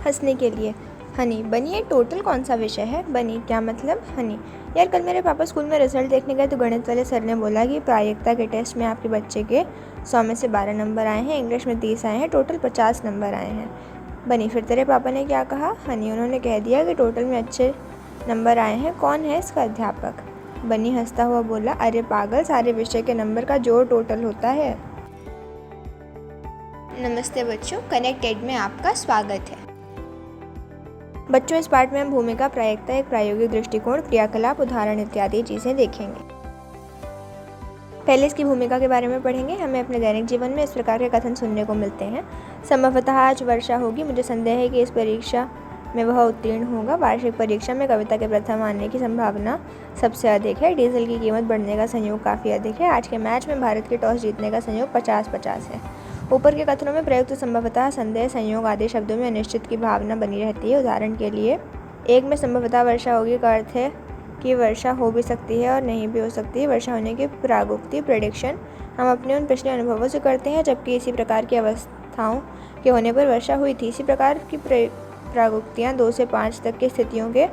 हंसने के लिए। हनी, बनी ये टोटल कौन सा विषय है? बनी, क्या मतलब? हनी, यार कल मेरे पापा स्कूल में रिजल्ट देखने गए तो गणित वाले सर ने बोला कि प्रायिकता के टेस्ट में आपके बच्चे के 100 में से 12 नंबर आए हैं, इंग्लिश में 30 आए हैं, टोटल 50 नंबर आए हैं। बनी, फिर तेरे पापा ने क्या कहा? हनी, उन्होंने कह दिया कि टोटल में अच्छे नंबर आए हैं। कौन है इसका अध्यापक? बनी हंसता हुआ बोला, अरे पागल, सारे विषय के नंबर का जोड़ टोटल होता है। नमस्ते बच्चों, कनेक्टेड में आपका स्वागत है। बच्चों, इस पाठ में हम भूमिका, प्रायिकता, एक प्रायोगिक दृष्टिकोण, क्रियाकलाप, उदाहरण इत्यादि चीज़ें देखेंगे। पहले इसकी भूमिका के बारे में पढ़ेंगे। हमें अपने दैनिक जीवन में इस प्रकार के कथन सुनने को मिलते हैं। संभवतः आज वर्षा होगी, मुझे संदेह है कि इस परीक्षा में वह उत्तीर्ण होगा। वार्षिक परीक्षा में कविता के प्रथम आने की संभावना सबसे अधिक है। डीजल की कीमत बढ़ने का संयोग काफ़ी अधिक है। आज के मैच में भारत के टॉस जीतने का संयोग 50-50 है। ऊपर के कथनों में प्रयुक्त संभवतः, संदेह, संयोग आदि शब्दों में अनिश्चित की भावना बनी रहती है। उदाहरण के लिए, एक में संभवतः वर्षा होगी का अर्थ है कि वर्षा हो भी सकती है और नहीं भी हो सकती है। वर्षा होने की प्रागुक्ति, प्रेडिक्शन, हम अपने उन पिछले अनुभवों से करते हैं जबकि इसी प्रकार की अवस्थाओं के होने पर वर्षा हुई थी। इसी प्रकार की प्रागुक्तियाँ 2 से 5 तक की स्थितियों के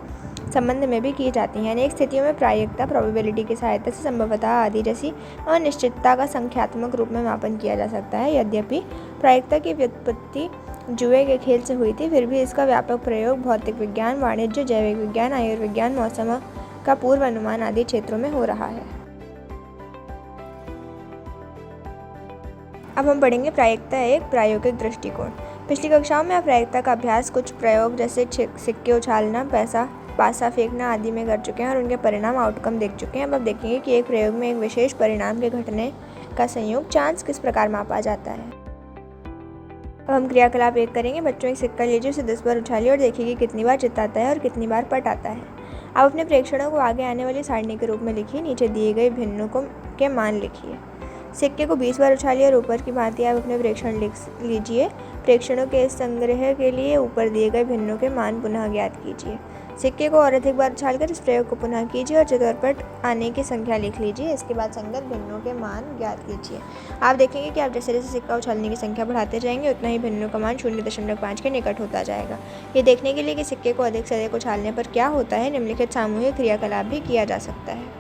संबंध में भी की जाती हैं। अनेक स्थितियों में प्रायिकता, प्रोबेबिलिटी की सहायता से संभवतः आदि जैसी अनिश्चितता का संख्यात्मक रूप में मापन किया जा सकता है। यद्यपि प्रायिकता की व्युत्पत्ति जुए के खेल से हुई थी, फिर भी इसका व्यापक प्रयोग भौतिक विज्ञान, वाणिज्य, जैविक विज्ञान, आयुर्विज्ञान, मौसम का पूर्व अनुमान आदि क्षेत्रों में हो रहा है। अब हम पढ़ेंगे प्रायिकता, एक प्रायोगिक दृष्टिकोण। पिछली कक्षाओं में आप प्रायिकता का अभ्यास कुछ प्रयोग जैसे सिक्के उछालना, पासा फेंकना आदि में कर चुके हैं और उनके परिणाम, आउटकम देख चुके हैं। अब आप देखेंगे कि एक प्रयोग में एक विशेष परिणाम के घटने का संयोग, चांस, किस प्रकार मापा जाता है। अब हम क्रियाकलाप 1 करेंगे। बच्चों, एक सिक्का लीजिए, उसे 10 बार उछालिए और देखिए कि कितनी बार चित आता है और कितनी बार पट आता है। आप अपने प्रेक्षणों को आगे आने वाली सारणी के रूप में लिखिए। नीचे दिए गए भिन्नों के मान लिखिए। सिक्के को 20 बार उछालिए और ऊपर की भांति आप अपने प्रेक्षण लिख लीजिए। प्रेक्षणों के इस संग्रह के लिए ऊपर दिए गए भिन्नों के मान पुनः ज्ञात कीजिए। सिक्के को और अधिक बार उछालकर इस प्रयोग को पुनः कीजिए और चित्रपट आने की संख्या लिख लीजिए। इसके बाद संगत भिन्नों के मान ज्ञात कीजिए। आप देखेंगे कि आप जैसे जैसे सिक्का उछालने की संख्या बढ़ाते जाएंगे उतना ही भिन्नों का मान 0.5 के निकट होता जाएगा। ये देखने के लिए कि सिक्के को अधिक से अधिक उछालने पर क्या होता है, निम्नलिखित सामूहिक क्रियाकलाप भी किया जा सकता है।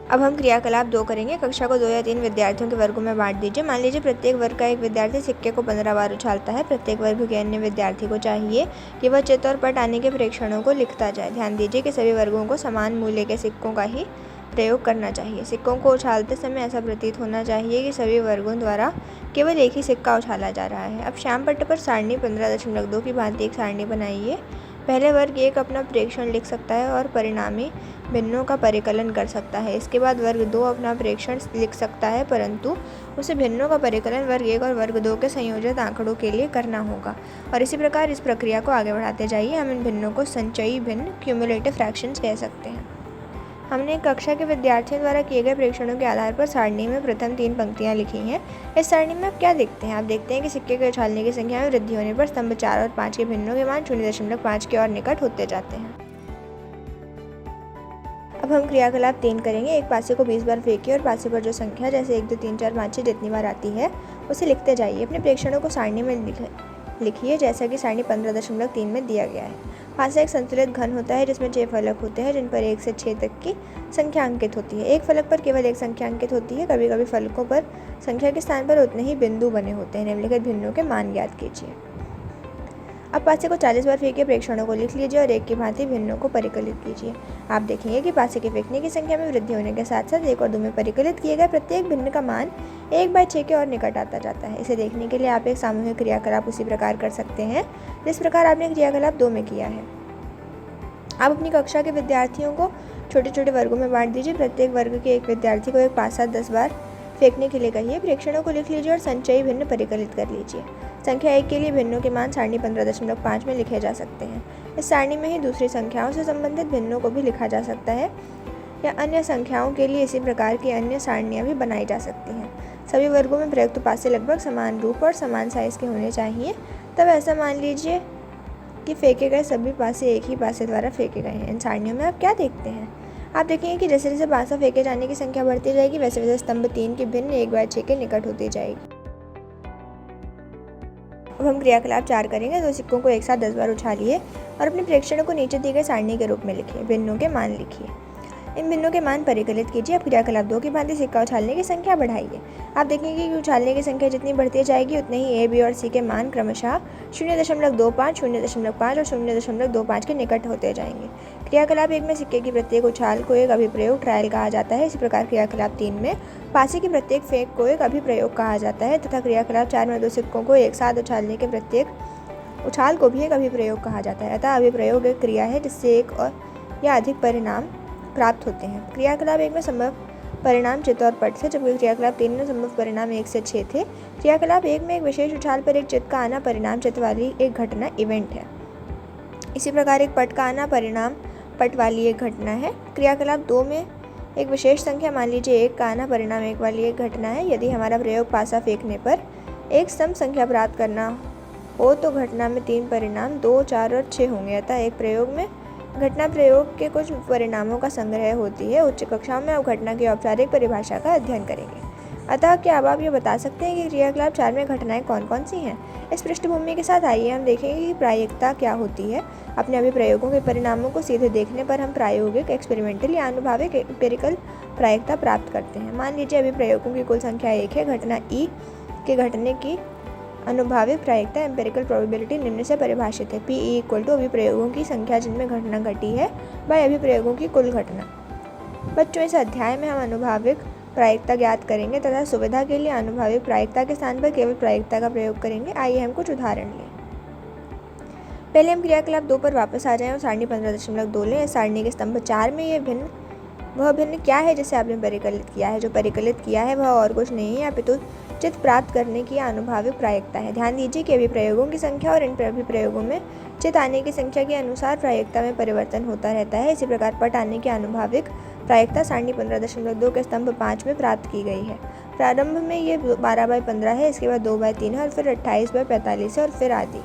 अब हम क्रियाकलाप 2 करेंगे। कक्षा को 2 या 3 विद्यार्थियों के वर्गों में बांट दीजिए। मान लीजिए प्रत्येक वर्ग का एक विद्यार्थी सिक्के को 15 बार उछालता है। प्रत्येक वर्ग के अन्य विद्यार्थी को चाहिए कि वह चित और पट आने के प्रेक्षणों को लिखता जाए। ध्यान दीजिए कि सभी वर्गों को समान मूल्य के सिक्कों का ही प्रयोग करना चाहिए। सिक्कों को उछालते समय ऐसा प्रतीत होना चाहिए कि सभी वर्गों द्वारा केवल एक ही सिक्का उछाला जा रहा है। अब श्याम पट्ट पर सारणी 15.2 की भांति एक सारणी बनाइए। पहले वर्ग 1 अपना प्रेक्षण लिख सकता है और परिणामी भिन्नों का परिकलन कर सकता है। इसके बाद वर्ग 2 अपना प्रेक्षण लिख सकता है, परंतु उसे भिन्नों का परिकलन वर्ग 1 और वर्ग 2 के संयोजित आंकड़ों के लिए करना होगा। और इसी प्रकार इस प्रक्रिया को आगे बढ़ाते जाइए। हम इन भिन्नों को संचयी भिन्न, क्यूमुलेटिव फ्रैक्शंस कह सकते हैं। हमने कक्षा के विद्यार्थियों द्वारा किए गए प्रेक्षणों के आधार पर सारणी में प्रथम 3 पंक्तियां लिखी हैं। इस सारणी में आप क्या देखते हैं? आप देखते हैं कि सिक्के के उछालने की संख्या में वृद्धि होने पर स्तंभ 4 और 5 के भिन्नों के मान 0.5 के और निकट होते जाते हैं। अब हम क्रियाकलाप 3 करेंगे। एक पासे को 20 बार फेंकिए और पासे पर जो संख्या जैसे 1, 2, 3, 4, 5, 6 जितनी बार आती है उसे लिखते जाइए। अपने प्रेक्षणों को सारणी में लिखिए जैसा कि सारणी 15.3 में दिया गया है। पासा एक संतुलित घन होता है जिसमें 6 फलक होते हैं जिन पर 1 से 6 तक की संख्या अंकित होती है। एक फलक पर केवल एक संख्या अंकित होती है। कभी कभी फलकों पर संख्या के स्थान पर उतने ही बिंदु बने होते हैं। निम्नलिखित भिन्नों के मान ज्ञात कीजिए। अब पासे को 40 बार फेंकिए, प्रेक्षणों को लिख लीजिए और एक की भांति भिन्नों को परिकलित कीजिए। आप देखेंगे कि पासे के फेंकने की संख्या में वृद्धि होने के साथ साथ 1 और 2 में परिकलित किए गए प्रत्येक भिन्न का मान 1/6 के और निकट आता जाता है। इसे देखने के लिए आप एक सामूहिक क्रियाकलाप उसी प्रकार कर सकते हैं जिस प्रकार आपने क्रियाकलाप 2 में किया है। आप अपनी कक्षा के विद्यार्थियों को छोटे छोटे वर्गों में बांट दीजिए। प्रत्येक वर्ग के एक विद्यार्थी को एक पासा 10 बार फेंकने के लिए कहिए। प्रेक्षणों को लिख लीजिए और संचयी भिन्न परिकलित कर लीजिए। संख्या 1 के लिए भिन्नों के मान सारणी 15.5 में लिखे जा सकते हैं। इस सारणी में ही दूसरी संख्याओं से संबंधित भिन्नों को भी लिखा जा सकता है या अन्य संख्याओं के लिए इसी प्रकार की अन्य सारणियाँ भी बनाई जा सकती हैं। सभी वर्गों में प्रयुक्त पासे लगभग समान रूप और समान साइज के होने चाहिए। तब ऐसा मान लीजिए कि फेंके गए सभी पासे एक ही पासे द्वारा फेंके गए हैं। इन सारणियों में आप क्या देखते हैं? आप देखेंगे कि जैसे जैसे पासा फेंके जाने की संख्या बढ़ती जाएगी वैसे वैसे स्तंभ 3 की भिन्न 1/6 के निकट होती जाएगी। अब अब हम क्रियाकलाप 4 करेंगे। 2 सिक्कों को एक साथ 10 बार उछालिए और अपने प्रेक्षणों को नीचे दी गई सारणी के रूप में लिखिए। भिन्नों के मान लिखिए। इन भिन्नों के मान परिकलित कीजिए। अब क्रियाकलाप 2 की भांति सिक्का उछालने की संख्या बढ़ाइए। आप देखेंगे कि उछालने की संख्या जितनी बढ़ती जाएगी उतने ही ए, बी और सी के मान क्रमशः 0.25, 0.5 और 0.25 के निकट होते जाएंगे। क्रियाकलाप 1 में सिक्के की प्रत्येक उछाल को एक अभिप्रयोग ट्रायल कहा जाता है। इसी प्रकार क्रियाकलाप 3 में पासे की प्रत्येक फेंक को एक अभिप्रयोग कहा जाता है तथा क्रियाकलाप 4 में 2 सिक्कों को एक साथ उछालने के प्रत्येक उछाल को भी एक अभिप्रयोग कहा जाता है। अतः अभिप्रयोग एक क्रिया है जिससे एक और या अधिक परिणाम प्राप्त होते हैं। क्रियाकलाप 1 में संभव परिणाम चित्त और पट थे, जबकि क्रियाकलाप 3 में संभव परिणाम 1 से 6 थे। क्रियाकलाप 1 में एक विशेष उछाल पर एक चित्त का आना परिणाम चित्त वाली एक घटना इवेंट है। इसी प्रकार एक पट का आना परिणाम पट वाली एक घटना है। क्रियाकलाप 2 में एक विशेष संख्या, मान लीजिए 1 का आना परिणाम 1 वाली एक घटना है। यदि हमारा प्रयोग पासा फेंकने पर एक सम संख्या प्राप्त करना हो तो घटना में 3 परिणाम 2, 4 और 6 होंगे। अतः एक प्रयोग में घटना प्रयोग के कुछ परिणामों का संग्रह होती है। उच्च कक्षाओं में आप घटना की औपचारिक परिभाषा का अध्ययन करेंगे। अतः क्या अब आप ये बता सकते हैं कि क्रियाकलाप 4 में घटनाएं कौन कौन सी हैं? इस पृष्ठभूमि के साथ आइए हम देखेंगे कि प्रायिकता क्या होती है। अपने अभिप्रयोगों के परिणामों को सीधे देखने पर हम प्रायोगिक, एक्सपेरिमेंटल या अनुभाविक एम्पिरिकल प्रायिकता प्राप्त करते हैं। मान लीजिए अभिप्रयोगों की कुल संख्या 1 है। घटना ई के घटने की अनुभाविक प्रायिकता एम्पिरिकल प्रोबेबिलिटी निम्न से परिभाषित है। PE = अभिप्रयोगों की संख्या जिनमें घटना घटी है बाय अभिप्रयोगों की कुल घटना। बच्चों, इस अध्याय में हम अनुभाविक प्रायिकता ज्ञात करेंगे तथा सुविधा के लिए अनुभाविक प्रायिकता के स्थान पर केवल प्रायिकता का प्रयोग करेंगे। आइए हम कुछ उदाहरण लें। पहले हम क्रियाकलाप 2 पर वापस आ जाएं और सारणी 15.2 लें। इस सारणी के स्तंभ 4 में ये वह भिन्न क्या है जिसे आपने परिकलित किया है? जो परिकलित किया है वह और कुछ नहीं है अपितु चित्त प्राप्त करने की अनुभाविक प्रायिकता है। ध्यान दीजिए कि अभिप्रयोगों की संख्या और इन अभिप्रयोगों में चित्त आने की संख्या के अनुसार प्रायिकता में परिवर्तन होता रहता है। इसी प्रकार पट आने की अनुभाविक प्रायिकता सारणी 15.2 के स्तंभ 5 में प्राप्त की गई है। प्रारंभ में ये 12/15 है, इसके बाद 2/3 है और फिर 28/45 है और फिर आदि।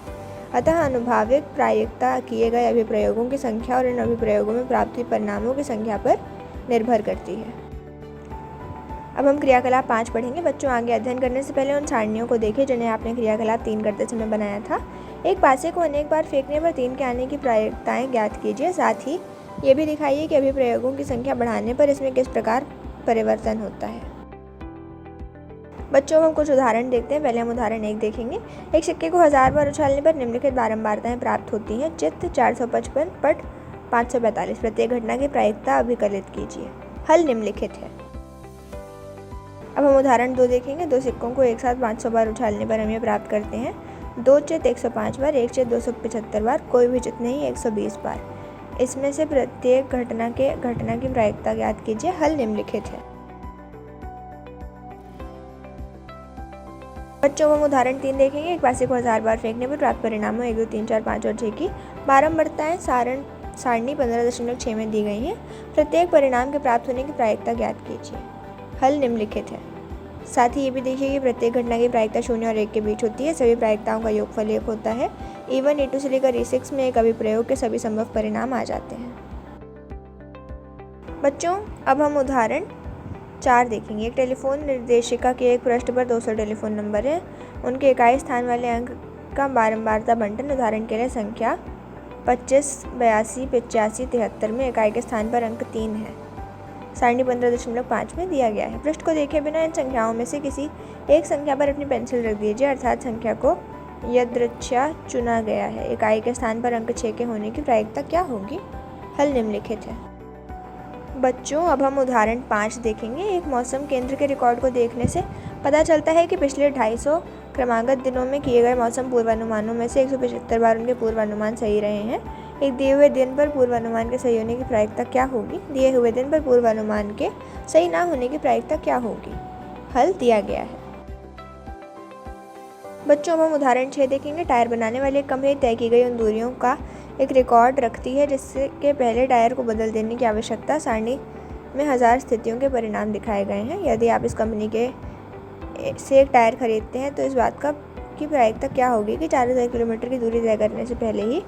अतः अनुभाविक प्रायिकता किए गए अभिप्रयोगों की संख्या और इन अभिप्रयोगों में प्राप्त हुई परिणामों की संख्या पर निर्भर करती है। अब हम क्रियाकलाप 5 पढ़ेंगे। बच्चों, आगे अध्ययन करने से पहले उन सारणियों को देखें जिन्हें आपने क्रियाकलाप 3 करते समय बनाया था। एक पासे को अनेक बार फेंकने पर 3 के आने की प्रायिकताएं ज्ञात कीजिए। साथ ही ये भी दिखाइए कि अभिप्रयोगों की संख्या बढ़ाने पर इसमें किस प्रकार परिवर्तन होता है। बच्चों, हम कुछ उदाहरण देखते हैं। पहले हम उदाहरण 1 देखेंगे। एक सिक्के को 1000 बार उछालने पर निम्नलिखित बारंबारताएं प्राप्त होती हैं। चित्त 455, पट 545। प्रत्येक घटना की प्रायिकता अभिकलित कीजिए। हल निम्नलिखित है। अब हम उदाहरण 2 देखेंगे। 2 सिक्कों को एक साथ 500 बार उछालने पर हम ये प्राप्त करते हैं। 2 चित्त 105 बार, 1 चित्त 275 बार, कोई भी चित्त नहीं 120 बार। इसमें से प्रत्येक घटना की प्रायिकता ज्ञात कीजिए। हल निम्नलिखित है। बच्चों, हम उदाहरण 3 देखेंगे। एक पासे को 1000 बार फेंकने पर प्राप्त परिणामों 1, 2, 3, 4, 5 और 6 की बारंबारताएं सारणी 15.6 में दी गई हैं। प्रत्येक परिणाम के प्राप्त होने की प्रायिकता ज्ञात कीजिए। हल निम्नलिखित है। साथ ही ये भी देखिए कि प्रत्येक घटना की प्रायिकता 0 और 1 के बीच होती है। सभी प्रायिकताओं का योगफल 1 होता है। E1, E2 से लेकर E6 में एक अभिप्रयोग के सभी संभव परिणाम आ जाते हैं। बच्चों, अब हम उदाहरण 4 देखेंगे। एक टेलीफोन निर्देशिका के एक पृष्ठ पर 200 टेलीफोन नंबर है। उनके इकाई स्थान वाले अंक का बारंबारता बंटन। उदाहरण के लिए संख्या 25, 82, 85, 73 में इकाई के स्थान पर अंक 3 है। सारणी 15.5 में दिया गया है। पृष्ठ को देखे बिना इन संख्याओं में से किसी एक संख्या पर अपनी पेंसिल रख दीजिए, अर्थात संख्या को यदृच्छा चुना गया है। इकाई के स्थान पर अंक 6 के होने की प्रायिकता क्या होगी? हल निम्नलिखित है। बच्चों, अब हम उदाहरण 5 देखेंगे। एक मौसम केंद्र के रिकॉर्ड को देखने से पता चलता है कि पिछले 250 क्रमागत दिनों में किए गए मौसम पूर्वानुमानों में से 175 बार उनके पूर्वानुमान सही रहे हैं। एक दिए हुए दिन पर पूर्वानुमान के सही होने की प्रायिकता क्या होगी? दिए हुए दिन पर पूर्वानुमान के सही ना होने की प्रायिकता क्या होगी? हल दिया गया है। बच्चों, हम उदाहरण 6 देखेंगे। टायर बनाने वाली एक कंपनी तय की गई उन दूरियों का एक रिकॉर्ड रखती है जिससे के पहले टायर को बदल देने की आवश्यकता। सारणी में 1000 स्थितियों के परिणाम दिखाए गए हैं। यदि आप इस कंपनी से एक टायर खरीदते हैं तो इस बात की प्रायिकता क्या होगी कि 4000 किलोमीटर की दूरी तय करने से पहले ही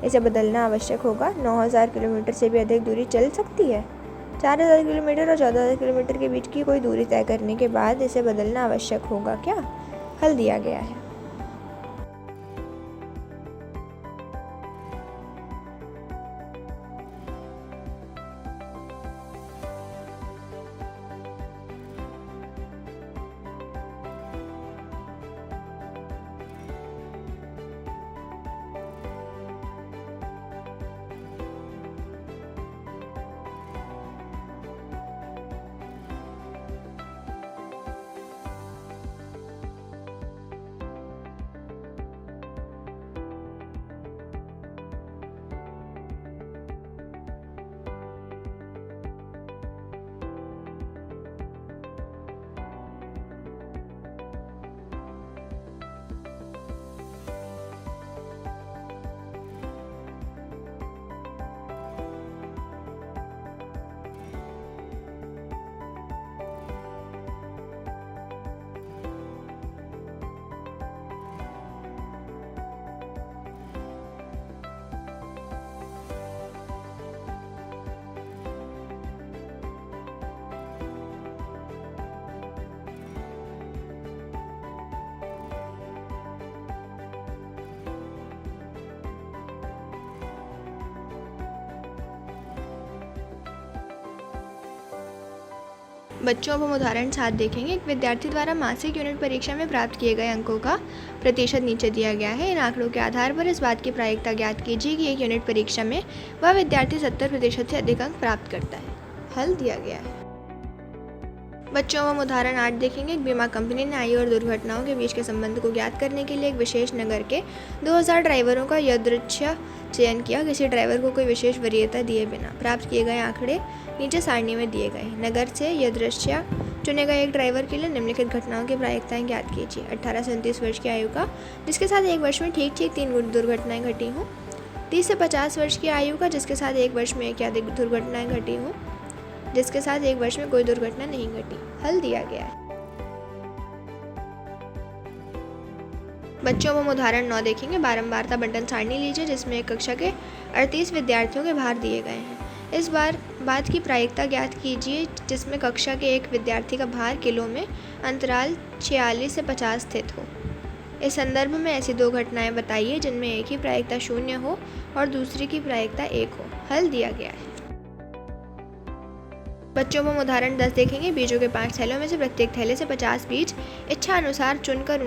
इसे बदलना आवश्यक होगा। 9000 किलोमीटर से भी अधिक दूरी चल सकती है। 4000 किलोमीटर और 14000 किलोमीटर के बीच की कोई दूरी तय करने के बाद इसे बदलना आवश्यक होगा क्या? हल दिया गया है। बच्चों अब हम उदाहरण 7 देखेंगे। एक विद्यार्थी द्वारा मासिक यूनिट परीक्षा में प्राप्त किए गए अंकों का प्रतिशत नीचे दिया गया है। इन आंकड़ों के आधार पर इस बात की प्रायिकता ज्ञात कीजिए कि एक यूनिट परीक्षा में वह विद्यार्थी 70% से अधिक अंक प्राप्त करता है। हल दिया गया है। बच्चों हम उदाहरण 8 देखेंगे। एक बीमा कंपनी ने आयु और दुर्घटनाओं के बीच के संबंध को ज्ञात करने के लिए एक विशेष नगर के 2000 ड्राइवरों का यादृच्छिक चयन किया। किसी ड्राइवर को कोई विशेष वरीयता दिए बिना प्राप्त किए गए आंकड़े नीचे सारणी में दिए गए। नगर से यादृच्छिक चुने गए एक ड्राइवर के लिए निम्नलिखित घटनाओं की प्रायिकताएं ज्ञात कीजिए। 18 से 29 वर्ष की आयु का, जिसके साथ एक वर्ष में ठीक 3 दुर्घटनाएं घटी हों। 30 से 50 वर्ष की आयु का, जिसके साथ एक वर्ष में एक या अधिक दुर्घटनाएं घटी हों, जिसके साथ एक वर्ष में कोई दुर्घटना नहीं घटी। हल दिया गया है। बच्चों हम उदाहरण 9 देखेंगे। बारंबारता बंटन सारणी लीजिए जिसमें एक कक्षा के 38 विद्यार्थियों के भार दिए गए हैं। इस बार बात की प्रायिकता ज्ञात कीजिए जिसमें कक्षा के एक विद्यार्थी का भार किलो में अंतराल 46 से 50 स्थित हो। इस संदर्भ में ऐसी 2 घटनाएं बताइए जिनमें एक ही प्रायिकता 0 हो और दूसरी की प्रायिकता 1 हो। हल दिया गया है। बच्चों हम उदाहरण 10 देखेंगे। बीजों के 5 थैलों में से प्रत्येक थैले से 50 बीज इच्छा अनुसार चुनकर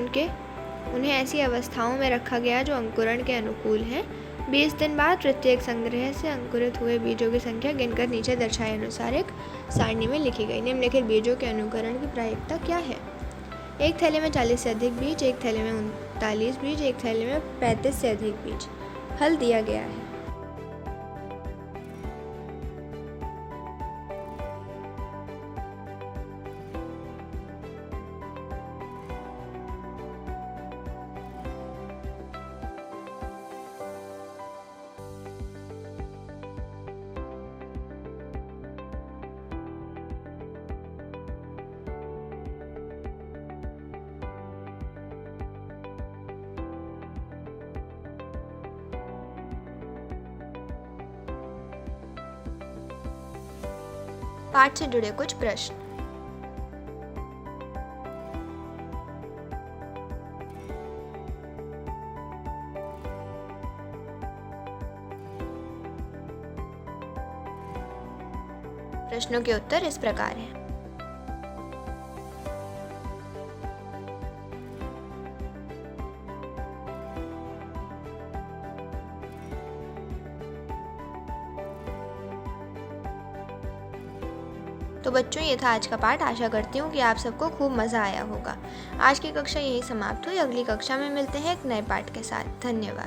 उन्हें ऐसी अवस्थाओं में रखा गया जो अंकुरण के अनुकूल हैं। 20 दिन बाद प्रत्येक संग्रह से अंकुरित हुए बीजों की संख्या गिनकर नीचे दर्शाए अनुसार एक सारणी में लिखी गई। निम्नलिखित बीजों के अनुकरण की प्रायिकता क्या है? एक थैले में 40 से अधिक बीज, एक थैले में 39 बीज, एक थैले में 35 से अधिक बीज। हल दिया गया है। पाठ से जुड़े कुछ प्रश्न। प्रश्नों के उत्तर इस प्रकार हैं। तो बच्चों ये था आज का पाठ। आशा करती हूँ कि आप सबको खूब मज़ा आया होगा। आज की कक्षा यही समाप्त हुई। अगली कक्षा में मिलते हैं एक नए पाठ के साथ। धन्यवाद।